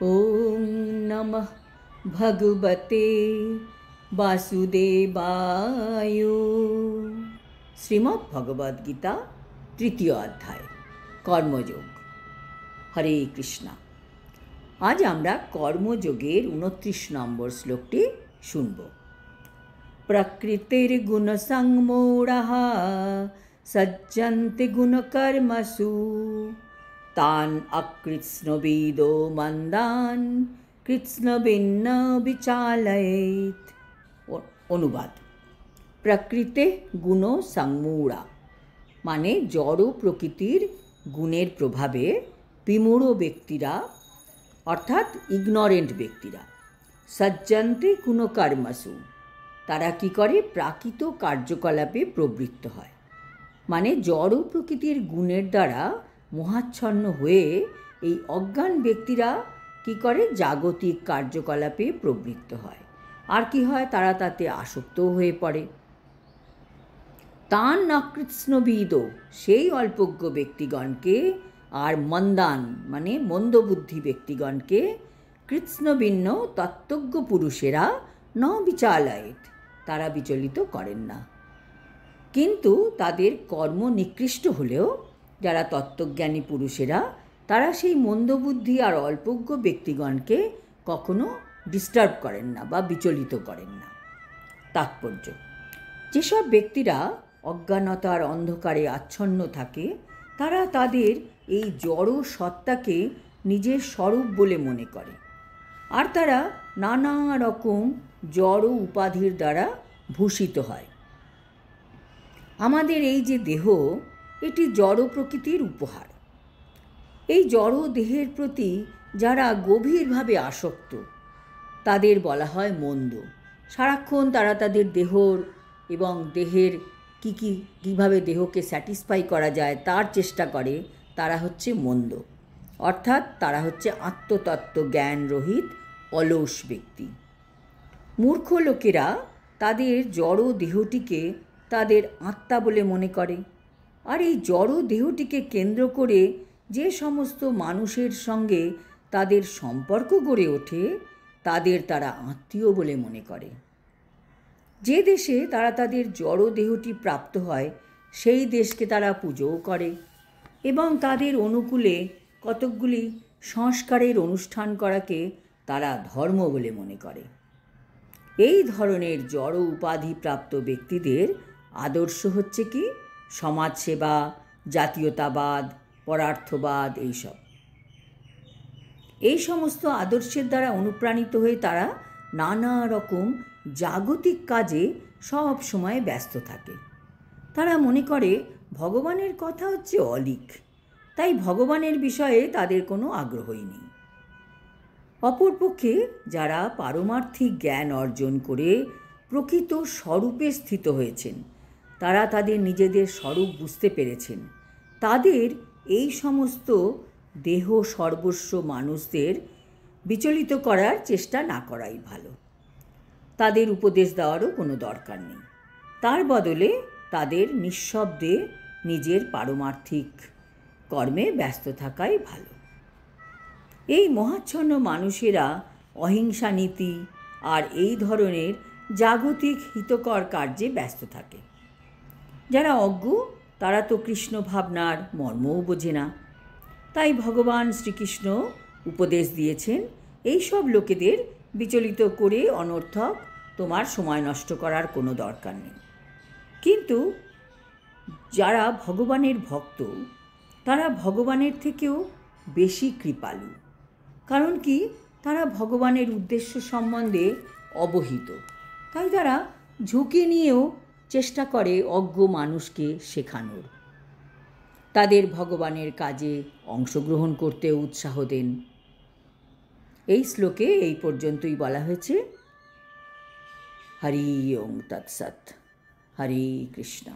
ओम नमः भगवते वासुदेवाय। श्रीमद् भगवद गीता तृतीय अध्याय कर्मयोग। हरे कृष्णा। आज आमरा कर्मयोगेर 29 नम्बर श्लोकटी शुनब। प्रकृतिर गुणसंमूढः सज्जन्ते गुणकर्मसु तान् अकृत्स्नविदो मन्दान् कृत्स्नभिन्न विचालयेत्। अनुवाद। प्रकृते गुण संमूढ़ा माने जड़ प्रकृतिर गुणेर प्रभावे विमूढ़ व्यक्तिरा अर्थात इगनोरेंट व्यक्तिरा सज्जन्ते गुणकर्मसु तारा कि करे प्राकृत कार्यकलापे प्रवृत्त हय। माने जड़ प्रकृतिर गुणेर द्वारा मोहाच्छन्न हुए এই অজ্ঞান ব্যক্তিরা কি করে জাগতিক কার্যকলাপে প্রবৃত্ত হয়। আর কি হয়, তারা তাতে আসক্ত হয়ে পড়ে। তান নকৃৎস্নবিদ সেই অল্পজ্ঞ ব্যক্তিগণকে আর মন্দান মানে মন্দবুদ্ধি ব্যক্তিগণকে কৃৎস্নভিন্ন তত্ত্বজ্ঞ পুরুষেরা ন বিচালয়েত তারা বিচলিত করেন না। কিন্তু তাদের কর্ম নিকৃষ্ট হলেও যারা তত্ত্বজ্ঞানী পুরুষেরা তারা সেই মন্দবুদ্ধি আর অল্পজ্ঞ ব্যক্তিগণকে কখনো ডিস্টার্ব করেন না বা বিচলিত করেন না। তাৎপর্য, যেসব ব্যক্তিরা অজ্ঞানতার অন্ধকারে আচ্ছন্ন থাকে তারা তাদের এই জড় সত্তাকে নিজের স্বরূপ বলে মনে করে, আর তারা নানা রকম জড় উপাধির দ্বারা ভূষিত হয়। আমাদের এই যে দেহ, এটি জড় প্রকৃতির উপহার। এই জড় দেহের প্রতি যারা গভীরভাবে আসক্ত তাদের বলা হয় মন্দ। সারাক্ষণ তারা তাদের দেহর এবং দেহের কীভাবে দেহকে স্যাটিসফাই করা যায় তার চেষ্টা করে, তারা হচ্ছে মন্দ। অর্থাৎ তারা হচ্ছে আত্মতত্ত্ব জ্ঞান রহিত অলস ব্যক্তি। মূর্খ লোকেরা তাদের জড় দেহটিকে তাদের আত্মা বলে মনে করে, আর এই জড় দেহটিকে কেন্দ্র করে যে সমস্ত মানুষের সঙ্গে তাদের সম্পর্ক গড়ে ওঠে তাদের তারা আত্মীয় বলে মনে করে। যে দেশে তারা তাদের জড় দেহটি প্রাপ্ত হয় সেই দেশকে তারা পুজোও করে এবং তাদের অনুকূলে কতকগুলি সংস্কারের অনুষ্ঠান করাকে তারা ধর্ম বলে মনে করে। এই ধরনের জড় উপাধিপ্রাপ্ত ব্যক্তিদের আদর্শ হচ্ছে কি সমাজসেবা, জাতীয়তাবাদ, পরার্থবাদ, এই সমস্ত আদর্শের দ্বারা অনুপ্রাণিত হয়ে তারা নানা রকম জাগতিক কাজে সব সময় ব্যস্ত থাকে। তারা মনে করে ভগবানের কথা হচ্ছে অলিক, তাই ভগবানের বিষয়ে তাদের কোনো আগ্রহই নেই। অপরপক্ষে যারা পারমার্থিক জ্ঞান অর্জন করে প্রকৃত স্বরূপে স্থিত হয়েছেন, তারা তাদের নিজেদের স্বরূপ বুঝতে পেরেছেন, তাদের এই সমস্ত দেহ সর্বস্ব মানুষদের বিচলিত করার চেষ্টা না করাই ভালো। তাদের উপদেশ দেওয়ারও কোনো দরকার নেই। তার বদলে তাদের নিঃশব্দে নিজের পারমার্থিক কর্মে ব্যস্ত থাকাই ভালো। এই মহাচ্ছন্ন মানুষেরা অহিংসা নীতি আর এই ধরনের জাগতিক হিতকর কার্যে ব্যস্ত থাকে। যারা অজ্ঞ তারা তো কৃষ্ণ ভাবনার মর্মও বোঝে না। তাই ভগবান শ্রীকৃষ্ণ উপদেশ দিয়েছেন, এই সব লোকেদের বিচলিত করে অনর্থক তোমার সময় নষ্ট করার কোনো দরকার নেই। কিন্তু যারা ভগবানের ভক্ত তারা ভগবানের থেকেও বেশি কৃপালু। কারণ কি, তারা ভগবানের উদ্দেশ্য সম্বন্ধে অবহিত, তাই তারা ঝুঁকি নিয়েও চেষ্টা করে অজ্ঞ মানুষকে শেখানোর। তাদের ভগবানের কাজে অংশগ্রহণ করতে উৎসাহ দেন। এই শ্লোকে এই পর্যন্তই বলা হয়েছে। হরি ওম তৎসৎ। হরে কৃষ্ণ।